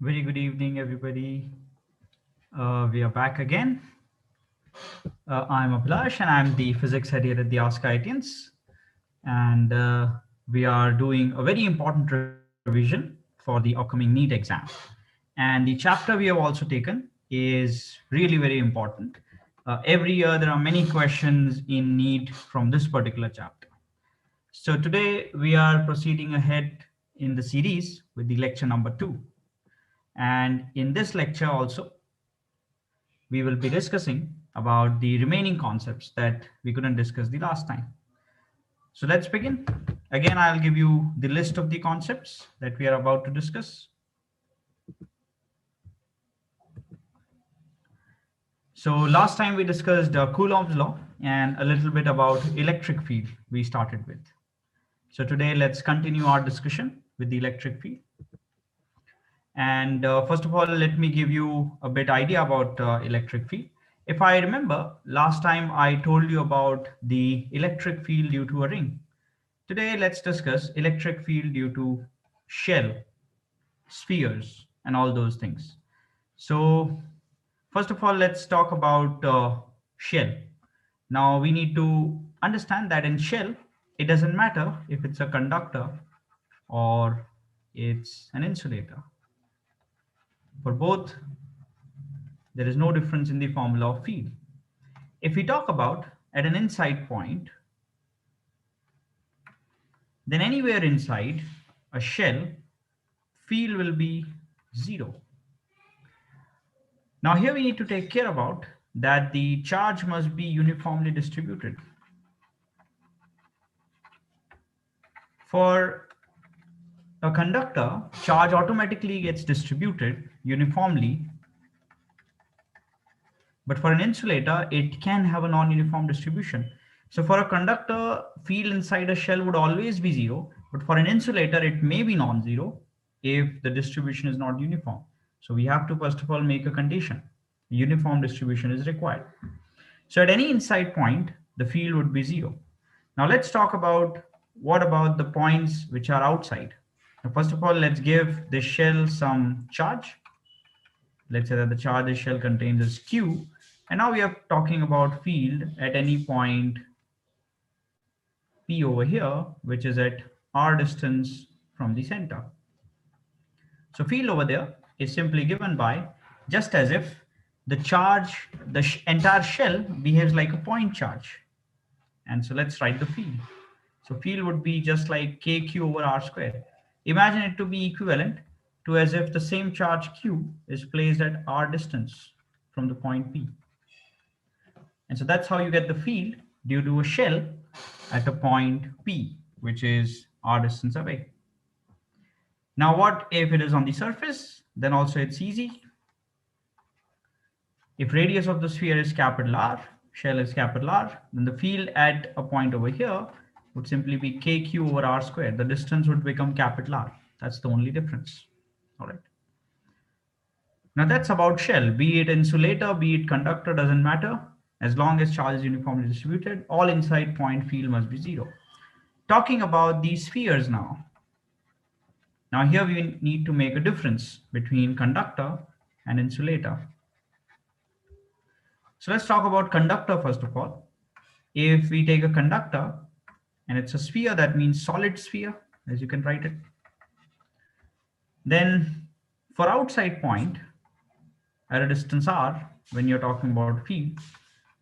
Very good evening, everybody. We are back again. I'm Abhilash, and I'm the physics head here at the Ask IITians. And we are doing a very important revision for the upcoming NEET exam. And the chapter we have also taken is really very important. Every year, there are many questions in NEET from this particular chapter. So today, we are proceeding ahead in the series with the lecture number 2. And in this lecture also, we will be discussing about the remaining concepts that we couldn't discuss the last time. So let's begin. Again, I'll give you the list of the concepts that we are about to discuss. So last time we discussed Coulomb's law and a little bit about electric field we started with. So today let's continue our discussion with the electric field. And first of all, let me give you a bit idea about electric field. If I remember, last time I told you about the electric field due to a ring. Today, let's discuss electric field due to shell, spheres, and all those things. So first of all, let's talk about shell. Now we need to understand that in shell, it doesn't matter if it's a conductor or it's an insulator. For both, there is no difference in the formula of field. If we talk about at an inside point, then anywhere inside a shell, field will be 0. Now here we need to take care about that the charge must be uniformly distributed. For a conductor, charge automatically gets distributed uniformly. But for an insulator, it can have a non-uniform distribution. So for a conductor, field inside a shell would always be 0. But for an insulator, it may be non-zero if the distribution is not uniform. So we have to first of all make a condition. Uniform distribution is required. So at any inside point, the field would be 0. Now let's talk about what about the points which are outside. Now, first of all, let's give the shell some charge. Let's say that the charge the shell contains is Q. And now we are talking about field at any point P over here, which is at R distance from the center. So field over there is simply given by just as if the charge, the entire shell behaves like a point charge. And so let's write the field. So field would be just like KQ over R squared. Imagine it to be equivalent to as if the same charge Q is placed at R distance from the point P. And so that's how you get the field due to a shell at a point P, which is R distance away. Now, what if it is on the surface? Then also it's easy. If radius of the sphere is capital R, shell is capital R, then the field at a point over here would simply be KQ over R squared. The distance would become capital R. That's the only difference. All right. Now that's about shell. Be it insulator, be it conductor, doesn't matter. As long as charge is uniformly distributed, all inside point field must be 0. Talking about these spheres now. Now here we need to make a difference between conductor and insulator. So let's talk about conductor first of all. If we take a conductor and it's a sphere, that means solid sphere, as you can write it. Then for outside point at a distance R, when you're talking about field,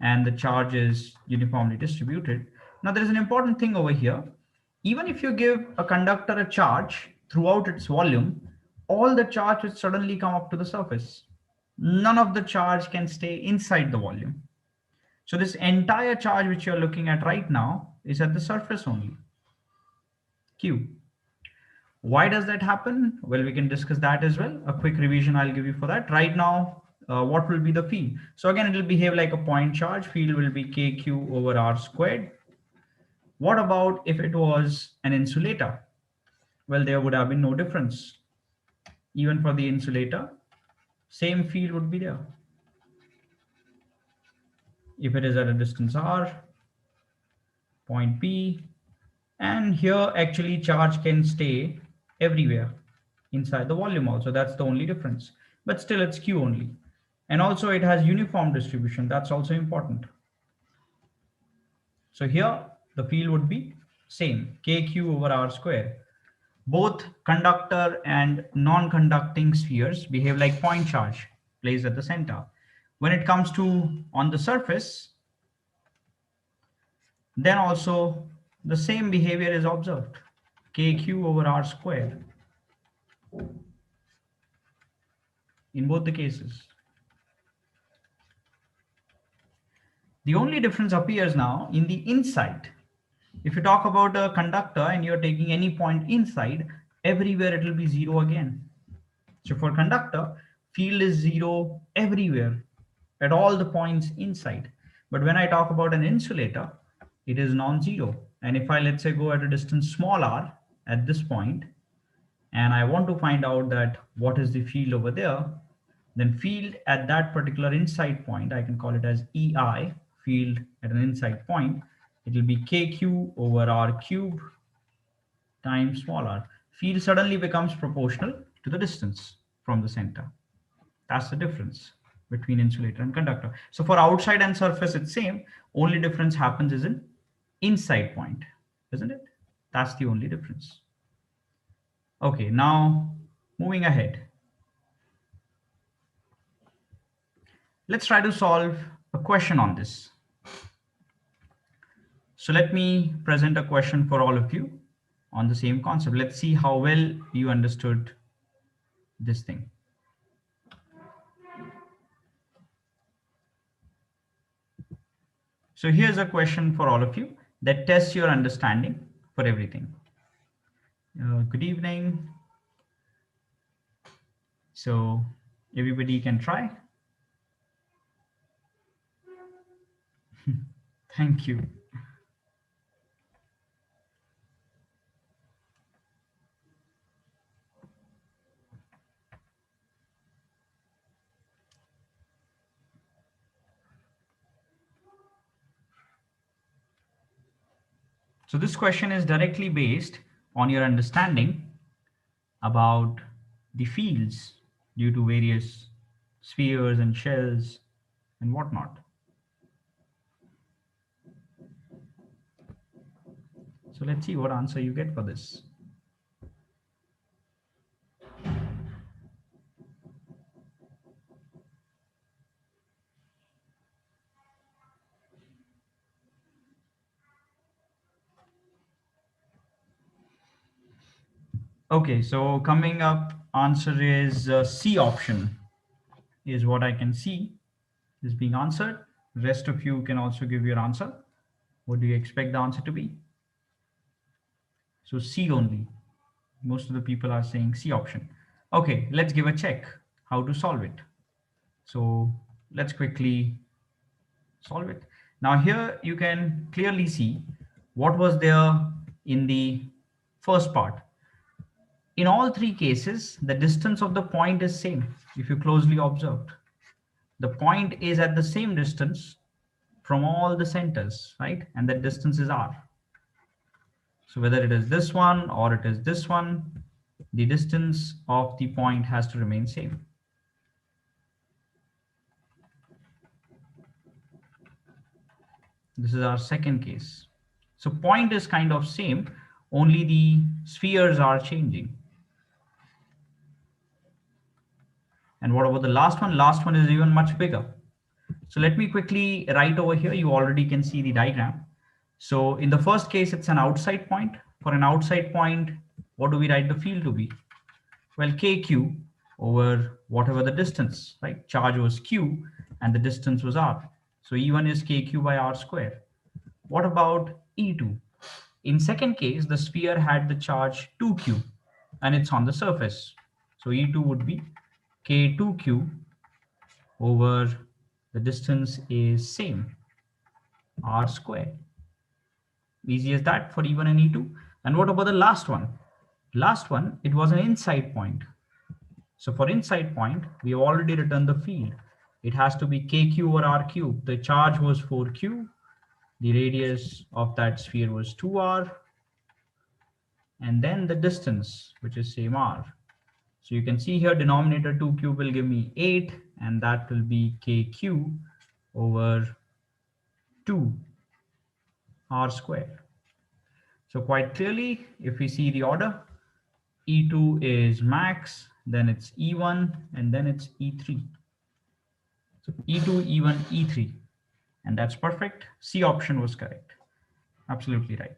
and the charge is uniformly distributed. Now there is an important thing over here. Even if you give a conductor a charge throughout its volume, all the charge will suddenly come up to the surface. None of the charge can stay inside the volume. So this entire charge which you're looking at right now is at the surface only, Q. Why does that happen? Well, we can discuss that as well. A quick revision I'll give you for that. Right now, what will be the field? So again, it will behave like a point charge. Field will be KQ over R squared. What about if it was an insulator? Well, there would have been no difference. Even for the insulator, same field would be there. If it is at a distance R, point P, and here actually charge can stay everywhere. inside the volume also. That's the only difference. But still it's Q only. And also it has uniform distribution. That's also important. So here the field would be same, KQ over R square. Both conductor and non-conducting spheres behave like point charge placed at the center. When it comes to on the surface, then also the same behavior is observed, KQ over R square in both the cases. The only difference appears now in the inside. If you talk about a conductor and you're taking any point inside, everywhere it will be zero again. So for conductor, field is zero everywhere at all the points inside. But when I talk about an insulator, it is non-zero. And if I, let's say, go at a distance small r at this point, and I want to find out that what is the field over there, then field at that particular inside point, I can call it as EI, field at an inside point, it will be KQ over R cube times small r. Field suddenly becomes proportional to the distance from the center. That's the difference between insulator and conductor. So for outside and surface, it's same. Only difference happens is in inside point, isn't it? That's the only difference. Okay, now moving ahead. Let's try to solve a question on this. So let me present a question for all of you on the same concept. Let's see how well you understood this thing. So here's a question for all of you that tests your understanding for everything. Good evening. So everybody can try. Thank you. So this question is directly based on your understanding about the fields due to various spheres and shells and whatnot. So let's see what answer you get for this. Okay, so coming up answer is C option is what I can see is being answered. Rest of you can also give your answer. What do you expect the answer to be? So C only. Most of the people are saying C option. Okay, let's give a check how to solve it. So let's quickly solve it. Now here you can clearly see what was there in the first part. In all three cases, the distance of the point is same. If you closely observed, the point is at the same distance from all the centers, right? And that distance is R. So whether it is this one or it is this one, the distance of the point has to remain same. This is our second case. So point is kind of same, only the spheres are changing. And what about the last one? Last one is even much bigger. So let me quickly write over here. You already can see the diagram. So in the first case, it's an outside point. For an outside point, what do we write the field to be? Well, KQ over whatever the distance, right? Charge was Q and the distance was R. So E1 is KQ by R square. What about E2? In second case, the sphere had the charge 2Q and it's on the surface. So E2 would be K2Q over the distance is same, R square. Easy as that for E1 and E2. And what about the last one? Last one, it was an inside point. So for inside point, we have already written the field. It has to be KQ over R cube. The charge was 4Q. The radius of that sphere was 2R. And then the distance, which is same R. So you can see here denominator 2 cube will give me 8, and that will be kq over 2 r square. So quite clearly, if we see the order, E2 is max, then it's E1, and then it's E3. So E2, E1, E3, and that's perfect. C option was correct. Absolutely right.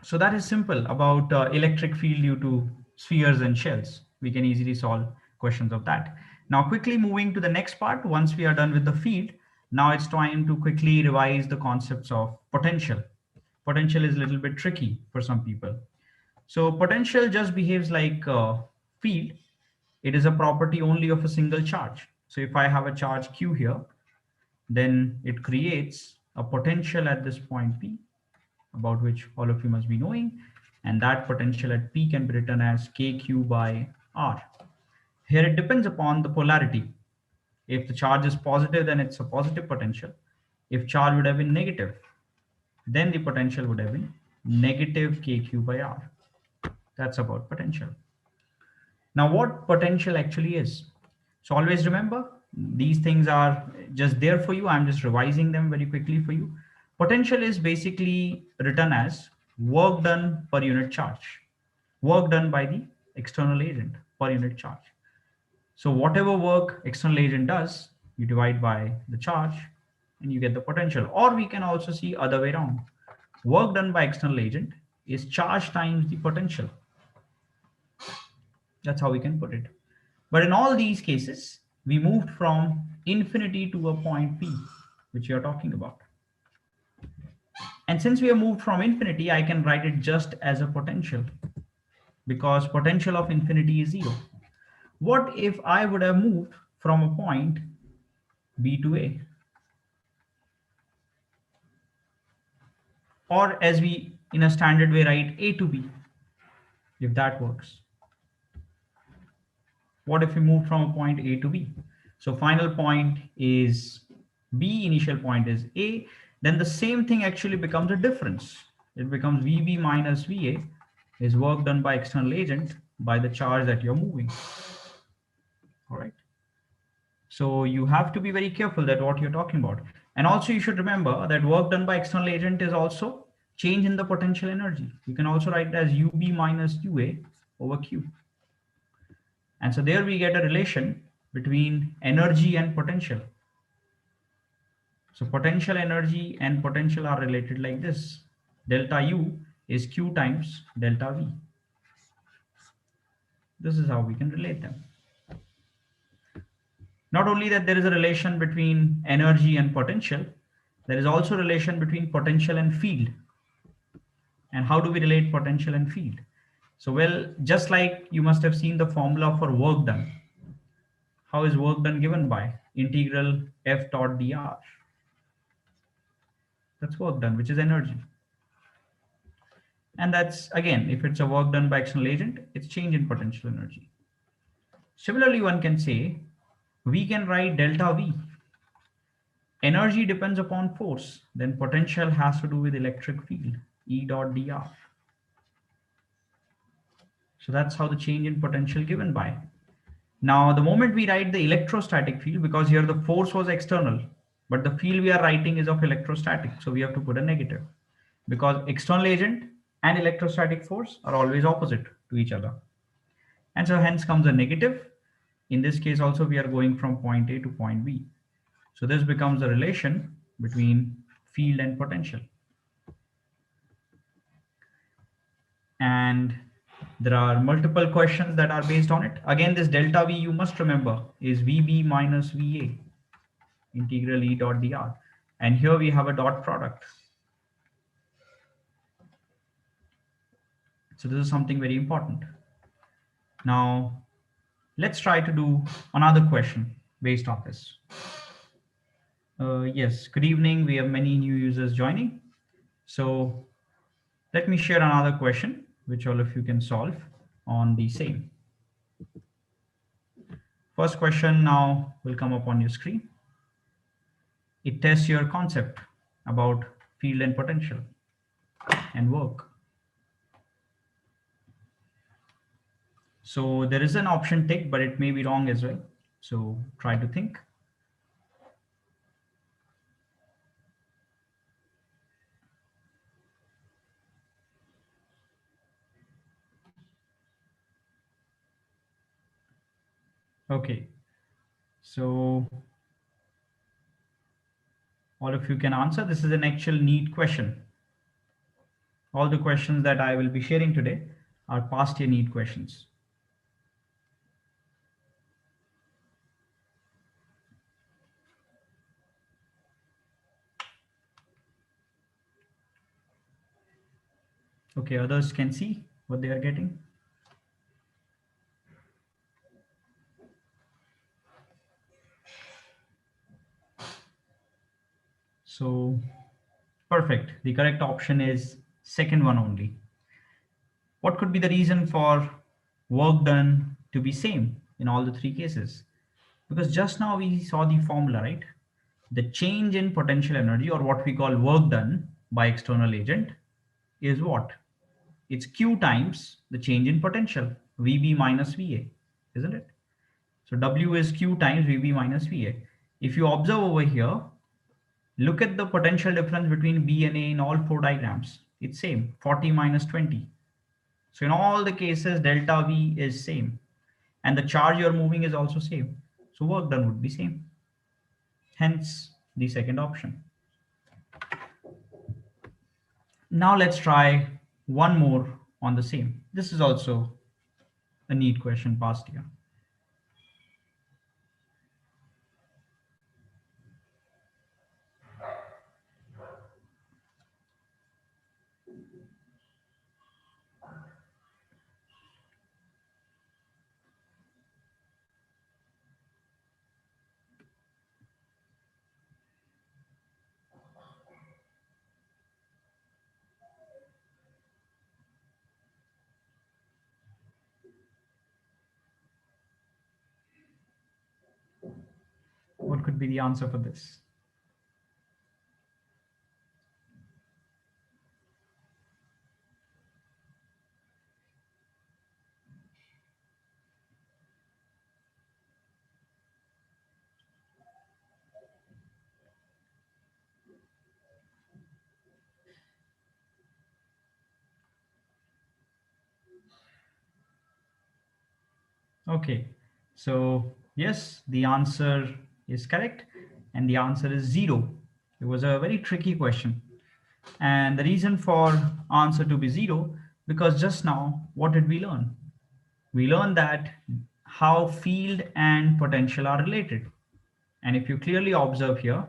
So that is simple about electric field due to spheres and shells. We can easily solve questions of that. Now quickly moving to the next part, once we are done with the field, now it's time to quickly revise the concepts of potential. Potential is a little bit tricky for some people. So potential just behaves like field. It is a property only of a single charge. So if I have a charge Q here, then it creates a potential at this point P, about which all of you must be knowing. And that potential at P can be written as KQ by R. Here it depends upon the polarity. If the charge is positive, then it's a positive potential. If charge would have been negative, then the potential would have been negative KQ by R. That's about potential. Now what potential actually is? So always remember, these things are just there for you. I'm just revising them very quickly for you. Potential is basically written as work done per unit charge, work done by the external agent per unit charge. So whatever work external agent does, you divide by the charge and you get the potential. Or we can also see other way around. Work done by external agent is charge times the potential. That's how we can put it. But in all these cases, we moved from infinity to a point P, which we are talking about. And since we have moved from infinity, I can write it just as a potential, because potential of infinity is 0. What if I would have moved from a point B to A? Or as we in a standard way write A to B, if that works. What if we move from a point A to B? So final point is B, initial point is A, then the same thing actually becomes a difference. It becomes VB minus VA is work done by external agent by the charge that you're moving. All right. So you have to be very careful that what you're talking about. And also you should remember that work done by external agent is also change in the potential energy. You can also write it as UB minus UA over Q. And so there we get a relation between energy and potential. So potential energy and potential are related like this. Delta U is Q times delta V. This is how we can relate them. Not only that there is a relation between energy and potential, there is also a relation between potential and field. And how do we relate potential and field? So, well, just like you must have seen the formula for work done. How is work done given by? Integral F dot dr. That's work done, which is energy. And that's, again, if it's a work done by external agent, it's change in potential energy. Similarly, one can say, we can write delta V. Energy depends upon force, then potential has to do with electric field, E dot dr. So that's how the change in potential given by. Now, the moment we write the electrostatic field, because here the force was external, but the field we are writing is of electrostatic, so we have to put a negative, because external agent and electrostatic force are always opposite to each other. And so hence comes a negative. In this case also, we are going from point A to point B. So this becomes a relation between field and potential. And there are multiple questions that are based on it. Again, this delta V, you must remember, is VB minus VA, integral E dot dr. And here we have a dot product. So this is something very important. Now, let's try to do another question based on this. Yes, good evening. We have many new users joining. So let me share another question, which all of you can solve on the same. First question now will come up on your screen. It tests your concept about field and potential and work. So there is an option tick, but it may be wrong as well. So try to think. Okay, so all of you can answer. This is an actual NEET question. All the questions that I will be sharing today are past year NEET questions. Okay, others can see what they are getting. So perfect. The correct option is second one only. What could be the reason for work done to be same in all the three cases? Because just now we saw the formula, right? The change in potential energy, or what we call work done by external agent, is what? It's Q times the change in potential, VB minus VA, isn't it? So W is Q times VB minus VA. If you observe over here, look at the potential difference between B and A in all four diagrams. It's same, 40 minus 20. So in all the cases, delta V is same. And the charge you're moving is also same. So work done would be same. Hence the second option. Now let's try one more on the same. This is also a NEET question past year. What could be the answer for this? Okay, so yes, the answer is correct, and the answer is 0. It was a very tricky question. And the reason for answer to be 0, because just now, what did we learn? We learned that how field and potential are related. And if you clearly observe here,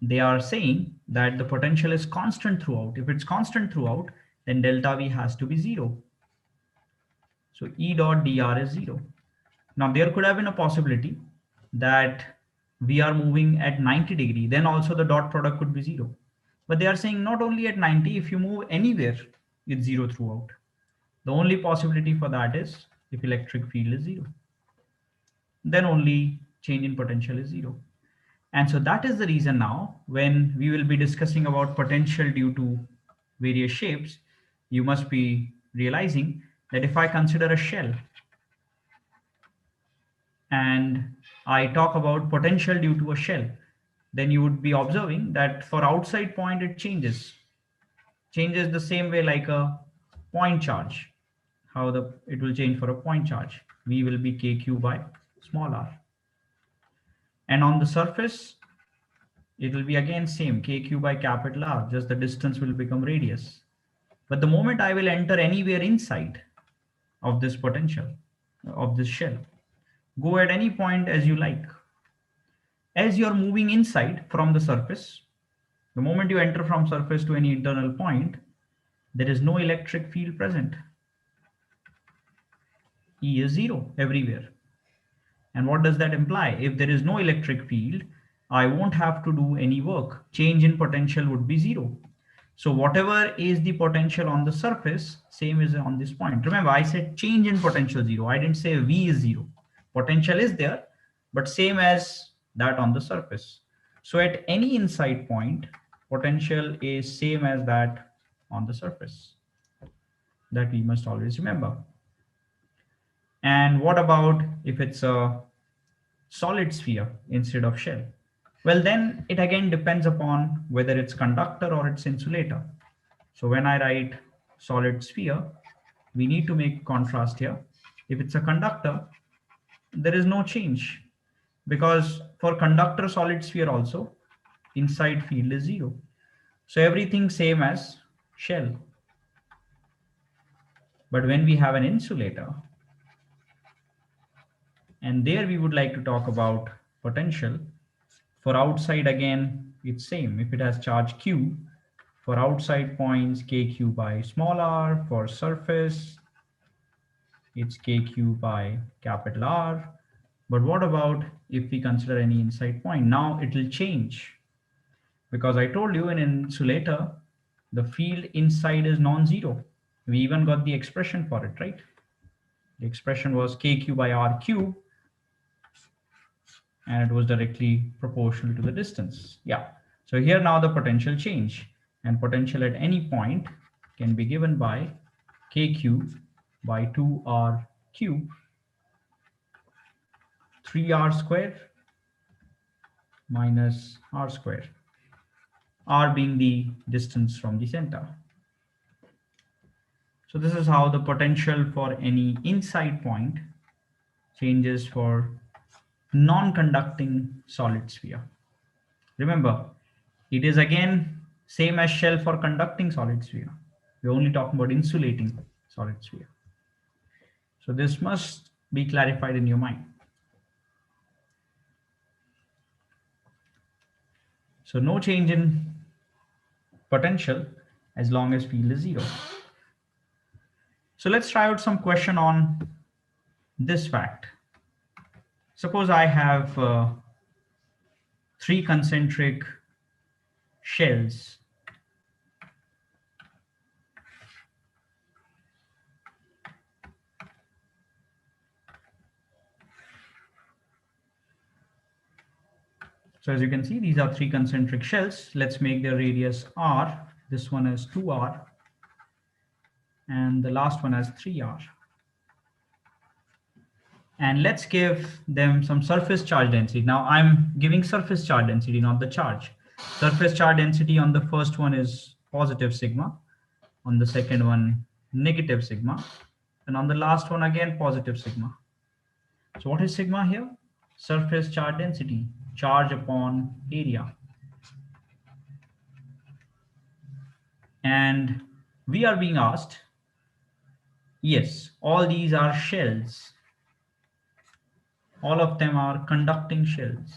they are saying that the potential is constant throughout. If it's constant throughout, then delta V has to be 0. So E dot dr is 0. Now there could have been a possibility that we are moving at 90 degree, then also the dot product could be 0. But they are saying not only at 90, if you move anywhere, it's 0 throughout. The only possibility for that is if electric field is 0. Then only change in potential is 0. And so that is the reason now when we will be discussing about potential due to various shapes, you must be realizing that if I consider a shell and I talk about potential due to a shell, then you would be observing that for outside point it changes the same way like a point charge, how it will change for a point charge. V will be kq by small r. And on the surface, it will be again same kq by capital R, just the distance will become radius. But the moment I will enter anywhere inside of this potential, of this shell, go at any point as you like. As you're moving inside from the surface, the moment you enter from surface to any internal point, there is no electric field present. E is 0 everywhere. And what does that imply? If there is no electric field, I won't have to do any work. Change in potential would be 0. So whatever is the potential on the surface, same is on this point. Remember, I said change in potential 0. I didn't say V is 0. Potential is there, but same as that on the surface. So at any inside point, potential is same as that on the surface. That we must always remember. And what about if it's a solid sphere instead of shell? Well, then it again depends upon whether it's conductor or it's insulator. So when I write solid sphere, we need to make contrast here. If it's a conductor, there is no change, because for conductor solid sphere also, inside field is 0. So everything same as shell. But when we have an insulator, and there we would like to talk about potential. For outside, again, it's same. If it has charge q, for outside points, kq by small r. For surface, it's kq by capital R. But what about if we consider any inside point? Now it will change, because I told you in insulator, the field inside is non-zero. We even got the expression for it, right? The expression was kq by r cube, and it was directly proportional to the distance. Yeah. So here now the potential change, and potential at any point can be given by kq by 2r cube, 3r square minus r square, r being the distance from the center. So this is how the potential for any inside point changes for non-conducting solid sphere. Remember, it is again same as shell for conducting solid sphere. We're only talking about insulating solid sphere. So this must be clarified in your mind. So no change in potential as long as field is 0. So let's try out some question on this fact. Suppose I have 3 concentric shells. So as you can see, these are 3 concentric shells. Let's make their radius r. This one is 2r, and the last one has 3r. And let's give them some surface charge density. Now I'm giving surface charge density, not the charge. Surface charge density on the first one is positive sigma, on the second one negative sigma, and on the last one again positive sigma. So what is sigma here? Surface charge density, charge upon area. And we are being asked, yes, all these are shells. All of them are conducting shells.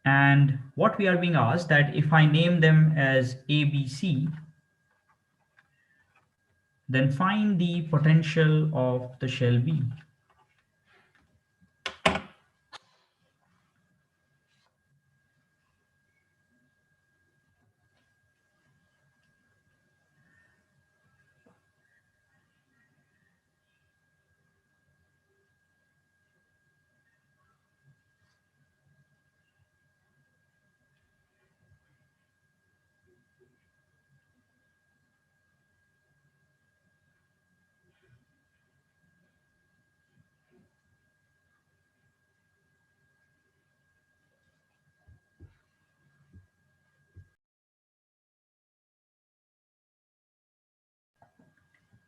And what we are being asked, that if I name them as A, B, C, then find the potential of the shell B.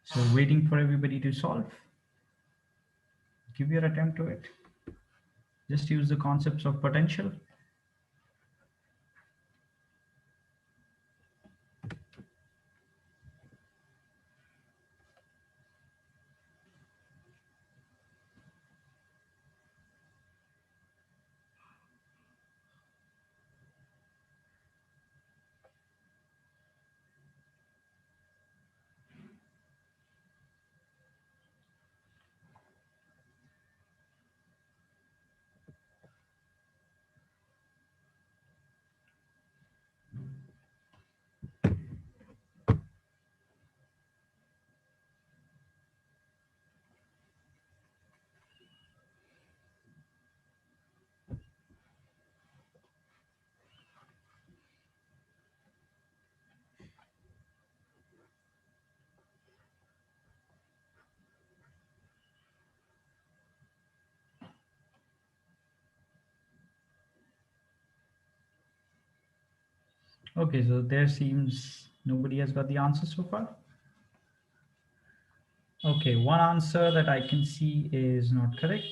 So waiting for everybody to solve. Give your attempt to it. Just use the concepts of potential. Okay, so there seems nobody has got the answer so far. Okay, one answer that I can see is not correct.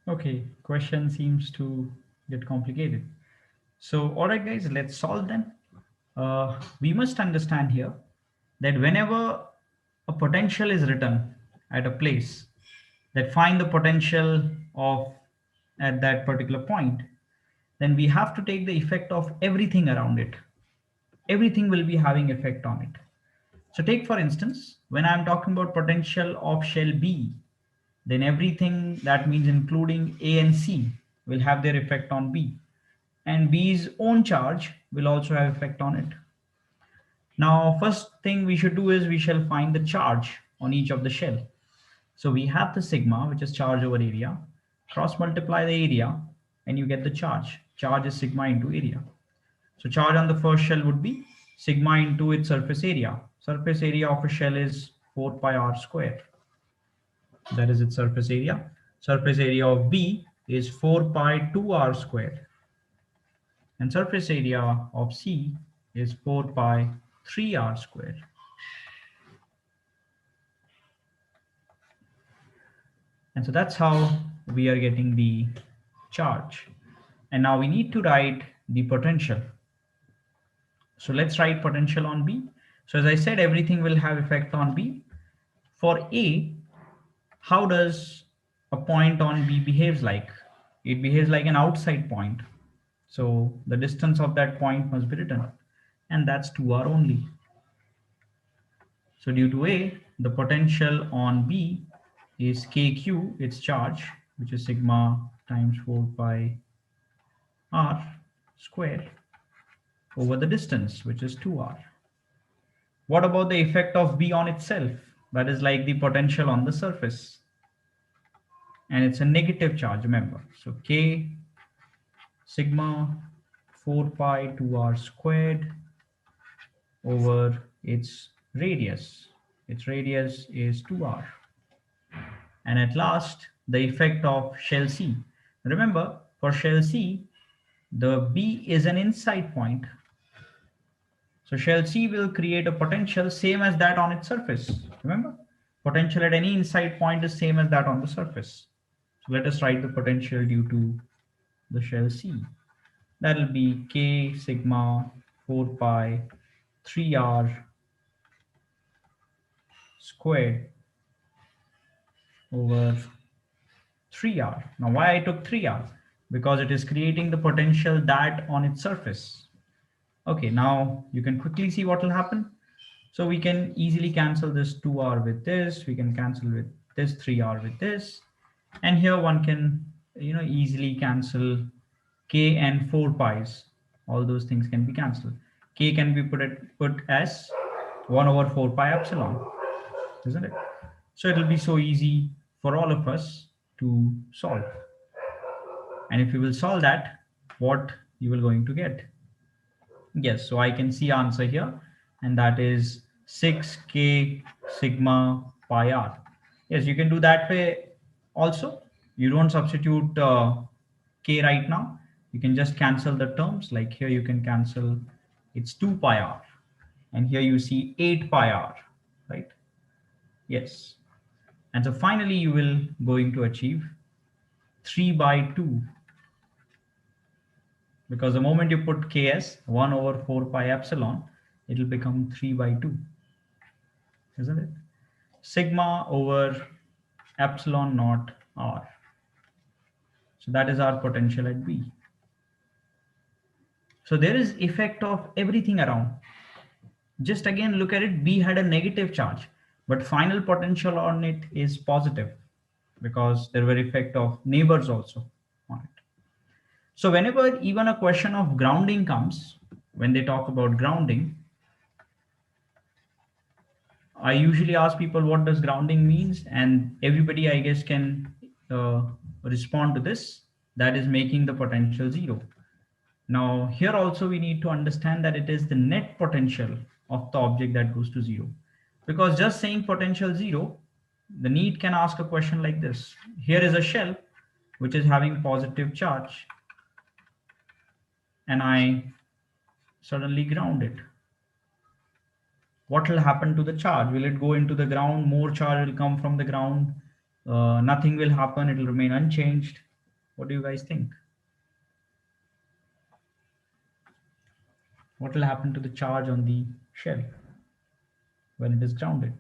Okay, question seems to get complicated. So, all right, guys, let's solve them. We must understand here that whenever a potential is written at a place, that find the potential of at that particular point, then we have to take the effect of everything around it. Everything will be having effect on it. So take for instance, when I'm talking about potential of shell B, then everything that means including A and C will have their effect on B. And B's own charge will also have effect on it. Now, first thing we should do is we shall find the charge on each of the shell. So we have the sigma, which is charge over area, cross multiply the area, and you get the charge. Charge is sigma into area. So charge on the first shell would be sigma into its surface area. Surface area of a shell is 4 pi r square. That is its surface area. Surface area of B is 4 pi 2r square. And surface area of C is 4 pi 3r square. And so that's how we are getting the charge. And now we need to write the potential. So let's write potential on B. So as I said, everything will have effect on B. For A, how does a point on B behaves like? It behaves like an outside point. So the distance of that point must be written, and that's 2r only. So due to A, the potential on B is kq, its charge, which is sigma times 4 pi r square over the distance, which is 2r. What about the effect of B on itself? That is like the potential on the surface. And it's a negative charge, remember. So K sigma 4 pi 2r squared over its radius. Its radius is 2r. And at last, the effect of shell C. Remember, for shell C, the B is an inside point. So shell C will create a potential same as that on its surface. Remember, potential at any inside point is same as that on the surface. So let us write the potential due to the shell C. That will be K sigma 4 pi 3r squared over 3r. Now why I took 3r? Because it is creating the potential that on its surface. Okay, now you can quickly see what will happen. So we can easily cancel this 2r with this. We can cancel with this 3r with this. And here one can, easily cancel k and 4 pi's. All those things can be cancelled. K can be put as 1 over 4 pi epsilon, isn't it? So it will be so easy for all of us to solve. And if you will solve that, what you will going to get? Yes, so I can see answer here, and that is 6k sigma pi r. Yes, you can do that way also. You don't substitute k right now. You can just cancel the terms. Like here you can cancel, it's 2 pi r. And here you see 8 pi r, right? Yes. And so finally you will going to achieve 3 by 2, because the moment you put ks 1 over 4 pi epsilon, it will become 3 by 2, isn't it? Sigma over epsilon naught r. So that is our potential at B. So there is effect of everything around. Just again look at it, B had a negative charge, but final potential on it is positive because there were effect of neighbors also on it. So whenever even a question of grounding comes, when they talk about grounding, I usually ask people what does grounding means, and everybody I guess can respond to this. That is making the potential zero. Now here also we need to understand that it is the net potential of the object that goes to zero. Because just saying potential zero, the NEET can ask a question like this. Here is a shell which is having positive charge and I suddenly ground it. What will happen to the charge? Will it go into the ground? More charge will come from the ground? Nothing will happen. It will remain unchanged. What do you guys think? What will happen to the charge on the shell when it is grounded?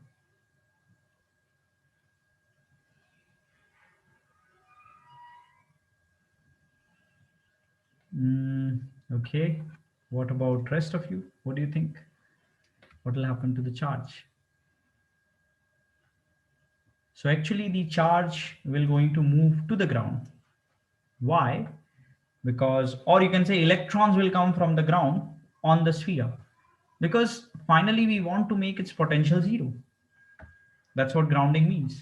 Okay. What about rest of you? What do you think? What will happen to the charge? So actually the charge will going to move to the ground. Why? Because, or you can say electrons will come from the ground on the sphere, because finally we want to make its potential zero. That's what grounding means.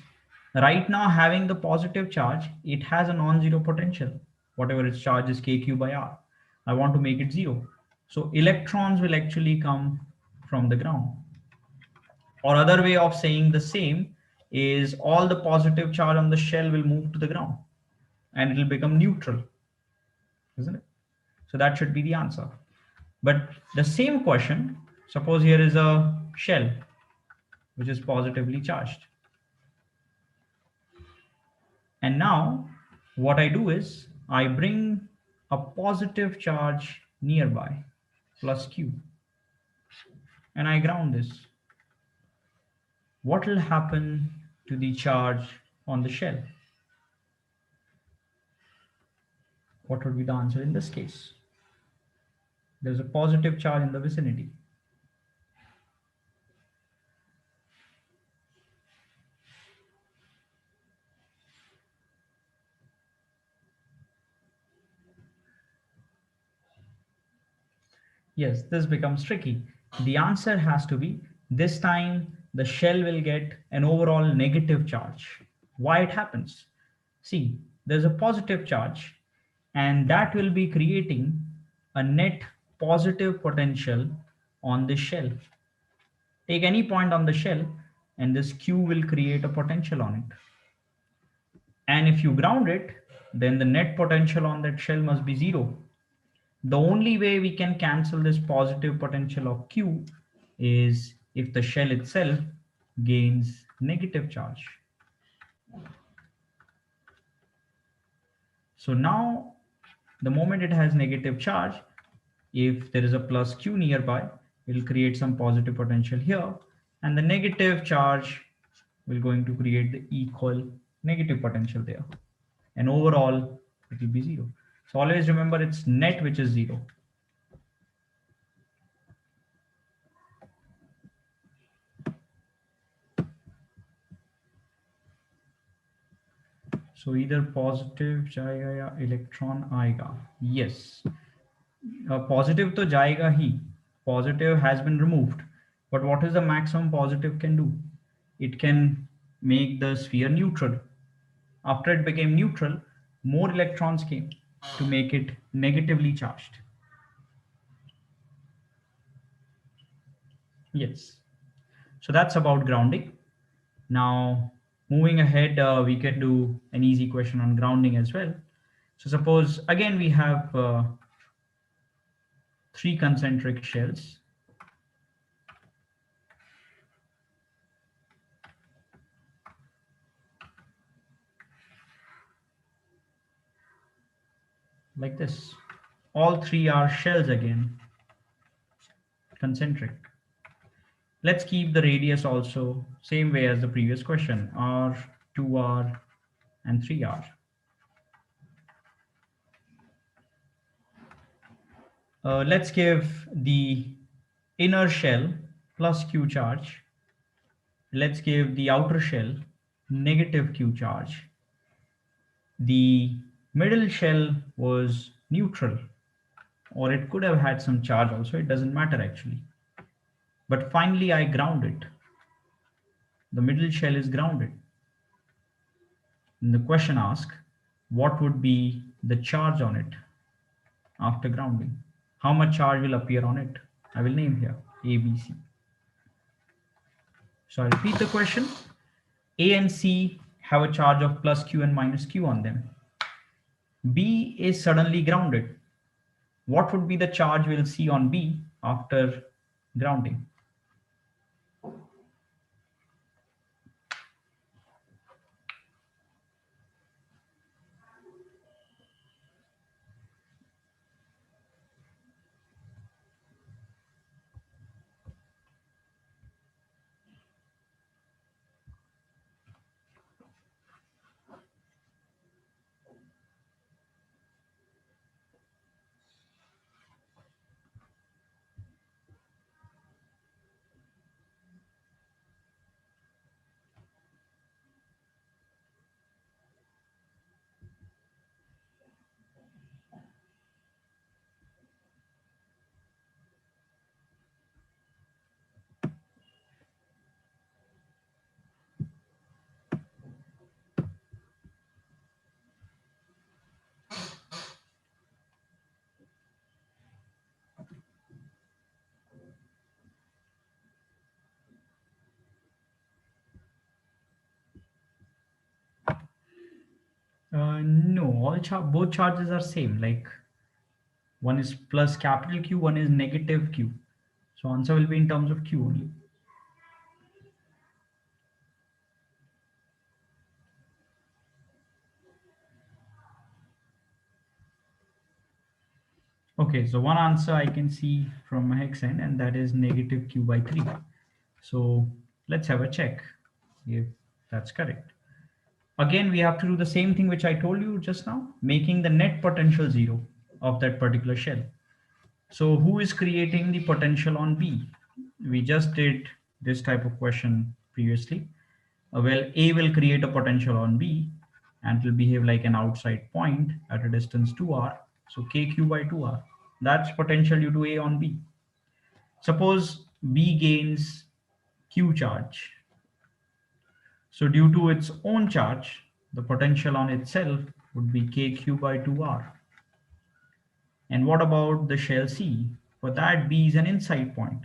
Right now having the positive charge, it has a non-zero potential. Whatever its charge is kq by r. I want to make it zero. So electrons will actually come from the ground. Or other way of saying the same is all the positive charge on the shell will move to the ground and it will become neutral, isn't it? So that should be the answer. But the same question, suppose here is a shell which is positively charged. And now what I do is I bring a positive charge nearby, plus Q, and I ground this. What will happen to the charge on the shell? What would be the answer in this case? There's a positive charge in the vicinity. Yes, this becomes tricky. The answer has to be, this time the shell will get an overall negative charge. Why it happens? See, there's a positive charge and that will be creating a net positive potential on the shell. Take any point on the shell and this Q will create a potential on it. And if you ground it, then the net potential on that shell must be zero. The only way we can cancel this positive potential of Q is if the shell itself gains negative charge. So now the moment it has negative charge, if there is a plus Q nearby, it will create some positive potential here, and the negative charge will going to create the equal negative potential there. And overall, it will be zero. So always remember it's net which is zero. So either positive जाएगा electron आएगा. Yes. Positive तो जाएगा ही. Positive has been removed. But what is the maximum positive can do? It can make the sphere neutral. After it became neutral, more electrons came to make it negatively charged. Yes. So that's about grounding. Now, moving ahead, we can do an easy question on grounding as well. So suppose, again, we have 3 concentric shells. Like this. All 3 are shells again, concentric. Let's keep the radius also same way as the previous question, R, 2R, and 3R. Let's give the inner shell plus Q charge. Let's give the outer shell negative Q charge. The middle shell was neutral, or it could have had some charge also, it doesn't matter actually. But finally I ground it. The middle shell is grounded. And the question asks, what would be the charge on it after grounding? How much charge will appear on it? I will name here A, B, C. So I repeat the question. A and C have a charge of plus Q and minus Q on them. B is suddenly grounded. What would be the charge we'll see on B after grounding? No, both charges are same. Like one is plus capital Q, one is negative Q. So answer will be in terms of Q only. Okay, so one answer I can see from my hex end, and that is negative Q by 3. So let's have a check if that's correct. Again, we have to do the same thing which I told you just now, making the net potential 0 of that particular shell. So who is creating the potential on B? We just did this type of question previously. Well, A will create a potential on B and it will behave like an outside point at a distance 2r. So KQ by 2r. That's potential due to A on B. Suppose B gains Q charge. So due to its own charge, the potential on itself would be KQ by 2r. And what about the shell C? For that, B is an inside point.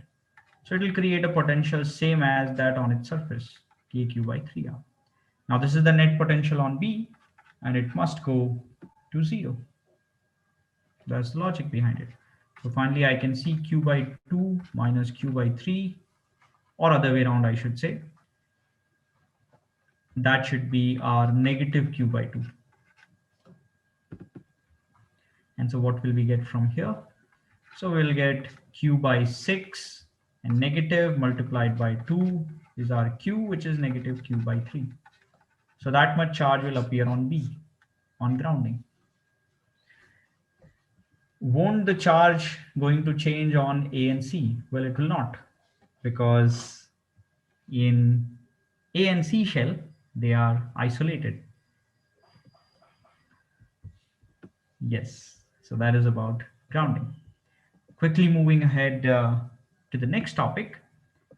So it will create a potential same as that on its surface, KQ by 3r. Now this is the net potential on B, and it must go to 0. That's the logic behind it. So finally, I can see Q by 2 minus Q by 3, or other way around, I should say. That should be our negative Q by 2. And so what will we get from here? So we'll get Q by 6, and negative multiplied by 2 is our Q, which is negative Q by 3. So that much charge will appear on B, on grounding. Won't the charge going to change on A and C? Well, it will not, because in A and C shell, they are isolated. Yes, so that is about grounding. Quickly moving ahead to the next topic,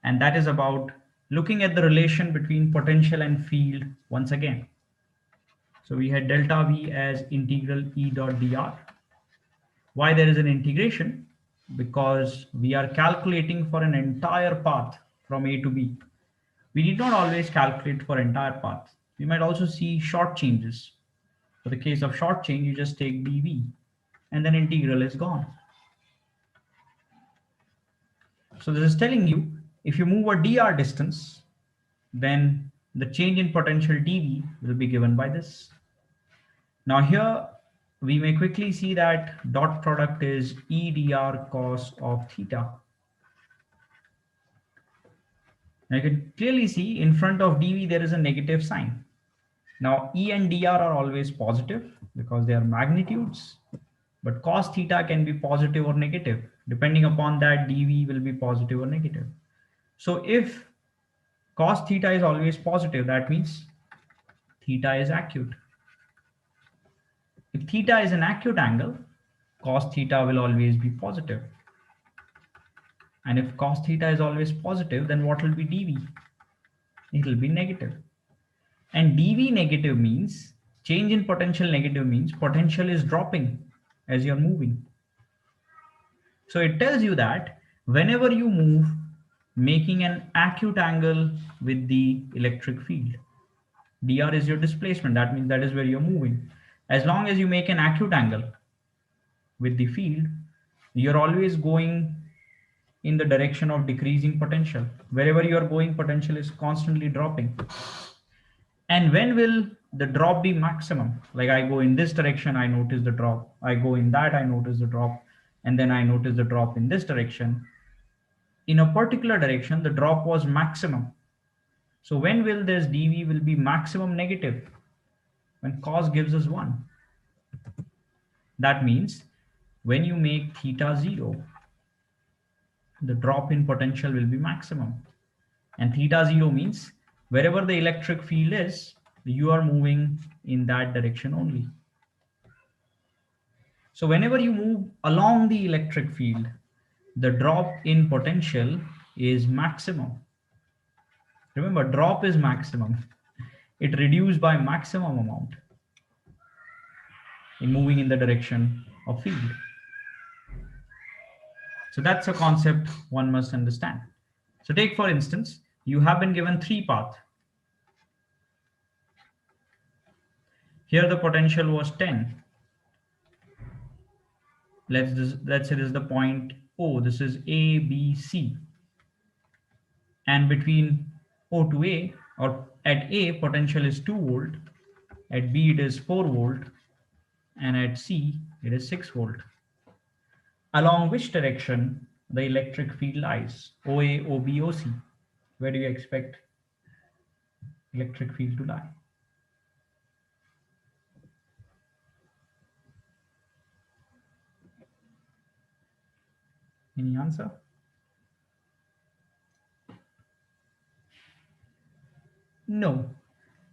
and that is about looking at the relation between potential and field once again. So we had delta V as integral E dot dr. Why there is an integration? Because we are calculating for an entire path from A to B. We need not always calculate for entire path. We might also see short changes. For the case of short change, you just take dV and then integral is gone. So this is telling you, if you move a dr distance, then the change in potential dV will be given by this. Now here, we may quickly see that dot product is E dr cos of theta. Now you can clearly see in front of dV there is a negative sign. Now E and dr are always positive because they are magnitudes. but cos theta can be positive or negative. Depending upon that, dV will be positive or negative. So if cos theta is always positive, that means theta is acute. If theta is an acute angle, cos theta will always be positive. And if cos theta is always positive, then what will be dV? It will be negative. And dV negative means change in potential negative means potential is dropping as you're moving. So it tells you that whenever you move, making an acute angle with the electric field, dr is your displacement. That means that is where you're moving. As long as you make an acute angle with the field, you're always going in the direction of decreasing potential. Wherever you're going, potential is constantly dropping. And when will the drop be maximum? Like I go in this direction, I notice the drop. I go in that, I notice the drop. And then I notice the drop in this direction. In a particular direction, the drop was maximum. So when will this dV will be maximum negative? When cos gives us 1. That means when you make theta 0, the drop in potential will be maximum. And theta 0 means wherever the electric field is, you are moving in that direction only. So whenever you move along the electric field, the drop in potential is maximum. Remember, drop is maximum. It reduced by maximum amount in moving in the direction of field. So that's a concept one must understand. So take for instance, you have been given 3 paths. Here the potential was 10. Let's say this is the point O. This is A, B, C. And between O to A, or at A, potential is 2 volt. At B, it is 4 volt. And at C, it is 6 volt. Along which direction the electric field lies? OA, OB, OC. Where do you expect electric field to lie? Any answer? No.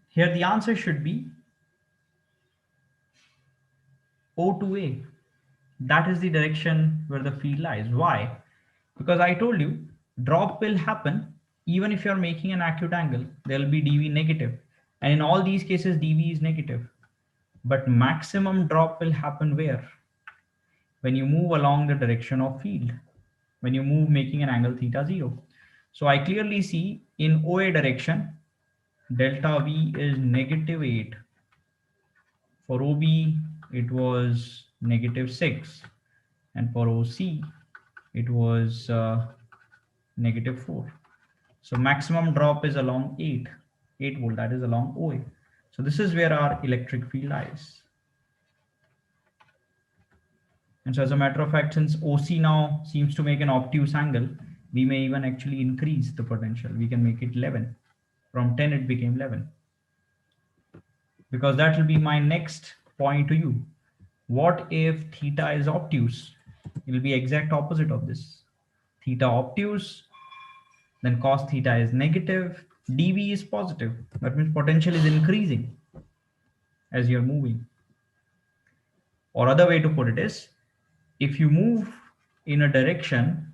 Here the answer should be O to A. That is the direction where the field lies. Why? Because I told you, drop will happen even if you're making an acute angle. There will be dV negative. And in all these cases, dV is negative. But maximum drop will happen where? When you move along the direction of field. When you move making an angle theta 0. So I clearly see in OA direction, delta V is negative 8. For OB, it was negative 6. And for OC, it was negative 4. So maximum drop is along 8 volt, that is along OA. So this is where our electric field lies. And so as a matter of fact, since OC now seems to make an obtuse angle, we may even actually increase the potential. We can make it 11. From 10, it became 11. Because that will be my next point to you. What if theta is obtuse? It will be exact opposite of this. Theta obtuse, then cos theta is negative, dV is positive. That means potential is increasing as you're moving. Or other way to put it is, if you move in a direction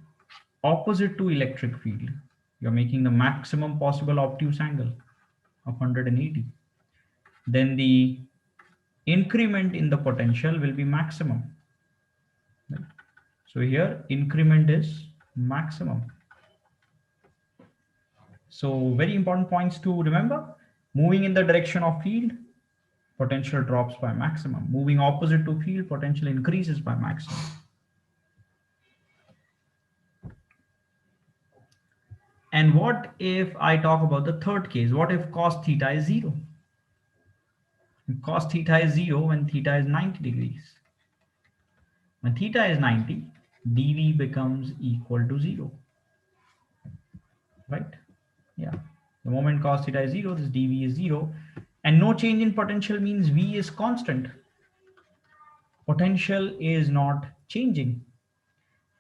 opposite to electric field, you're making the maximum possible obtuse angle of 180. Then the increment in the potential will be maximum. Right? So here increment is maximum. So very important points to remember. Moving in the direction of field, potential drops by maximum. Moving opposite to field, potential increases by maximum. And what if I talk about the third case? What if cos theta is 0? Cos theta is 0 when theta is 90 degrees. When theta is 90, dV becomes equal to 0. Right? Yeah. The moment cos theta is 0, this dV is 0. And no change in potential means V is constant. potential is not changing.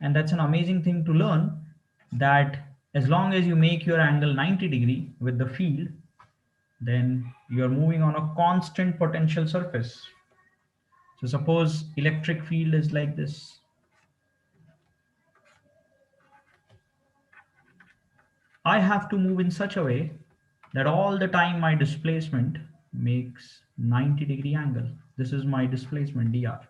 And that's an amazing thing to learn, that as long as you make your angle 90° with the field, then you're moving on a constant potential surface. So suppose electric field is like this. I have to move in such a way that all the time my displacement makes 90° angle. This is my displacement dr.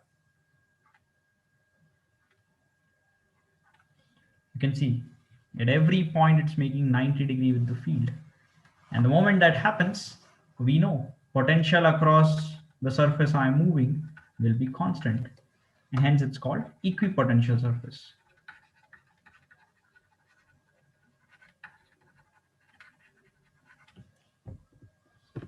You can see at every point it's making 90° with the field. And the moment that happens, we know potential across the surface I'm moving will be constant. And hence it's called equipotential surface.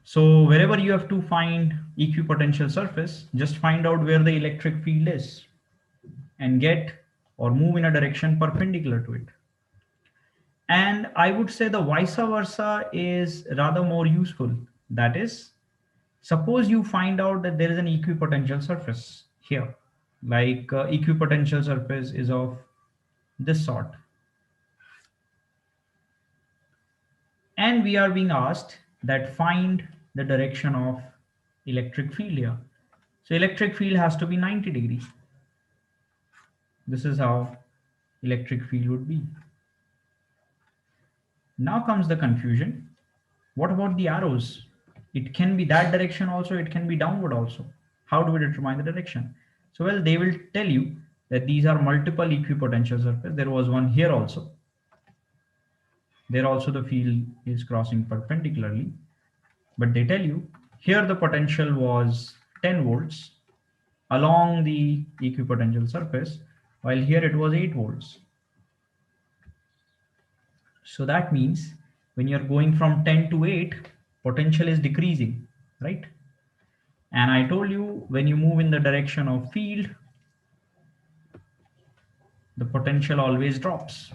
So wherever you have to find equipotential surface, just find out where the electric field is and get or move in a direction perpendicular to it. And I would say the vice versa is rather more useful. That is, suppose you find out that there is an equipotential surface here, like equipotential surface is of this sort. And we are being asked that find the direction of electric field here. So electric field has to be 90°. This is how electric field would be. Now comes the confusion. What about the arrows? It can be that direction also, it can be downward also. How do we determine the direction? So well, they will tell you that these are multiple equipotential surfaces. There was one here also. There also the field is crossing perpendicularly. But they tell you here the potential was 10 volts along the equipotential surface, while here it was 8 volts. So that means when you're going from 10 to 8, potential is decreasing, right? And I told you when you move in the direction of field, the potential always drops.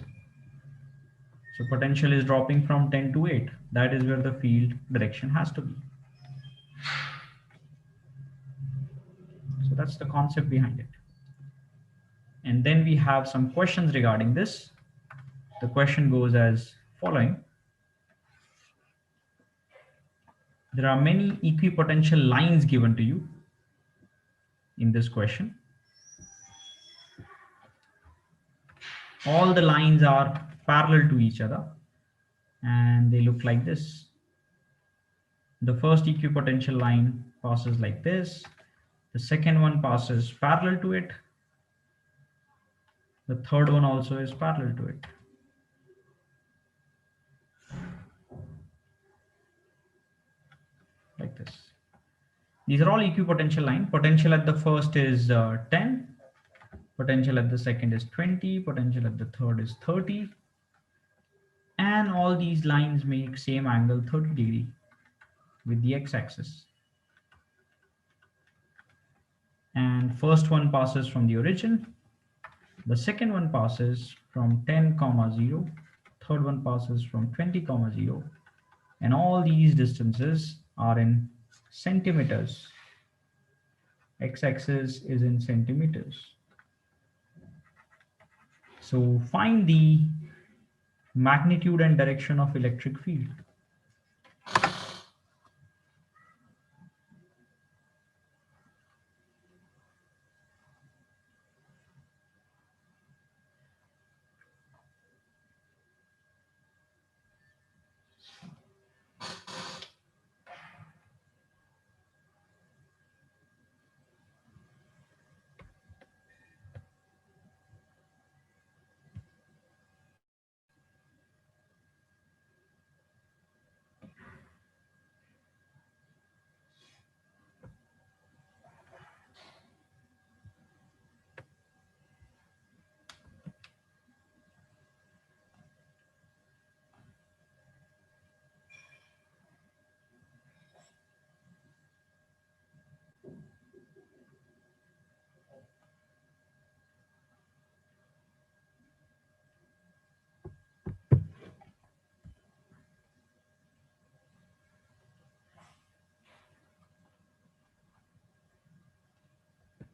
So potential is dropping from 10 to 8. That is where the field direction has to be. So that's the concept behind it. And then we have some questions regarding this. The question goes as following. There are many equipotential lines given to you in this question. All the lines are parallel to each other and they look like this. The first equipotential line passes like this. The second one passes parallel to it. The third one also is parallel to it. Like this. These are all equipotential lines. Potential at the first is 10. Potential at the second is 20. Potential at the third is 30. And all these lines make same angle 30° with the x-axis. And first one passes from the origin. The second one passes from 10, 0. Third one passes from 20, 0. And all these distances are in centimeters. X-axis is in centimeters. So find the magnitude and direction of electric field.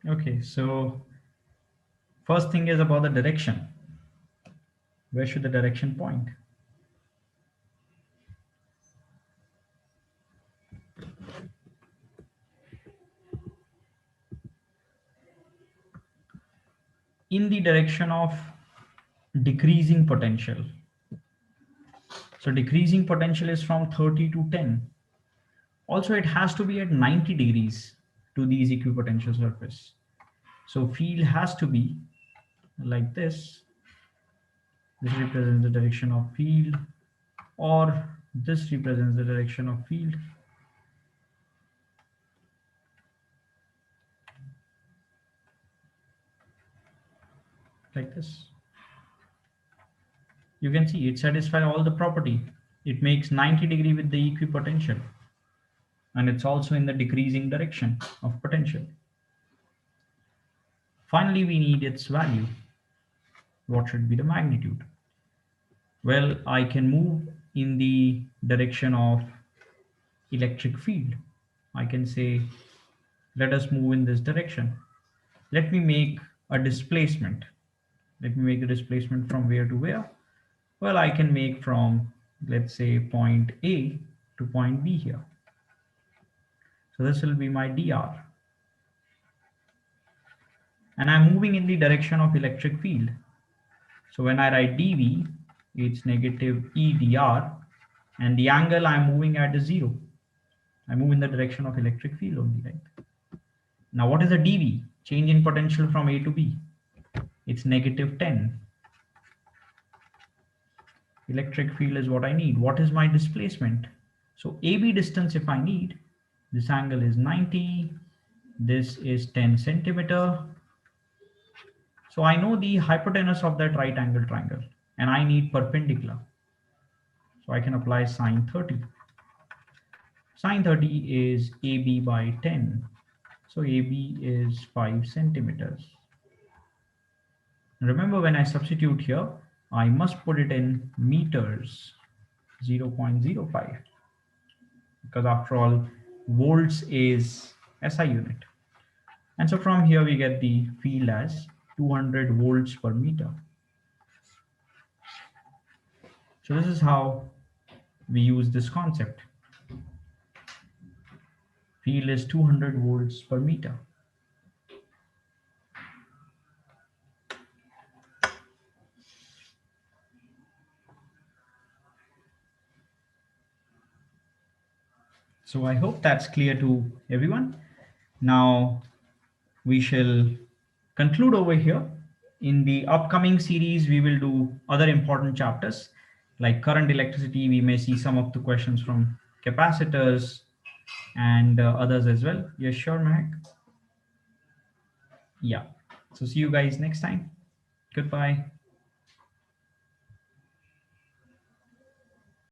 Okay, so first thing is about the direction. Where should the direction point? In the direction of decreasing potential. So decreasing potential is from 30 to 10. Also, it has to be at 90 degrees to these equipotential surface. So field has to be like this. This represents the direction of field, or this represents the direction of field. Like this. You can see it satisfies all the property. It makes 90 degree with the equipotential. And it's also in the decreasing direction of potential. Finally, we need its value. What should be the magnitude? Well, I can move in the direction of electric field. I can say, let us move in this direction. Let me make a displacement. Let me make a displacement from where to where? Well, I can make from, let's say, point A to point B here. So this will be my dr. And I'm moving in the direction of electric field. So when I write dv, it's negative E dr, and the angle I'm moving at is 0. I move in the direction of electric field only, right? Now what is the dv? Change in potential from A to B. It's negative 10. Electric field is what I need. What is my displacement? So AB distance, if I need, this angle is 90. This is 10 centimeter. So I know the hypotenuse of that right angle triangle, and I need perpendicular. So I can apply sine 30. Sine 30 is AB by 10. So AB is 5 centimeters. Remember, when I substitute here, I must put it in meters, 0.05. Because after all, volts is SI unit. And so from here we get the field as 200 volts per meter. So this is how we use this concept. Field is 200 volts per meter. So I hope that's clear to everyone. Now we shall conclude over here. In the upcoming series, we will do other important chapters like current electricity. We may see some of the questions from capacitors and others as well. Yes, sure, Mahek. Yeah. So see you guys next time. Goodbye.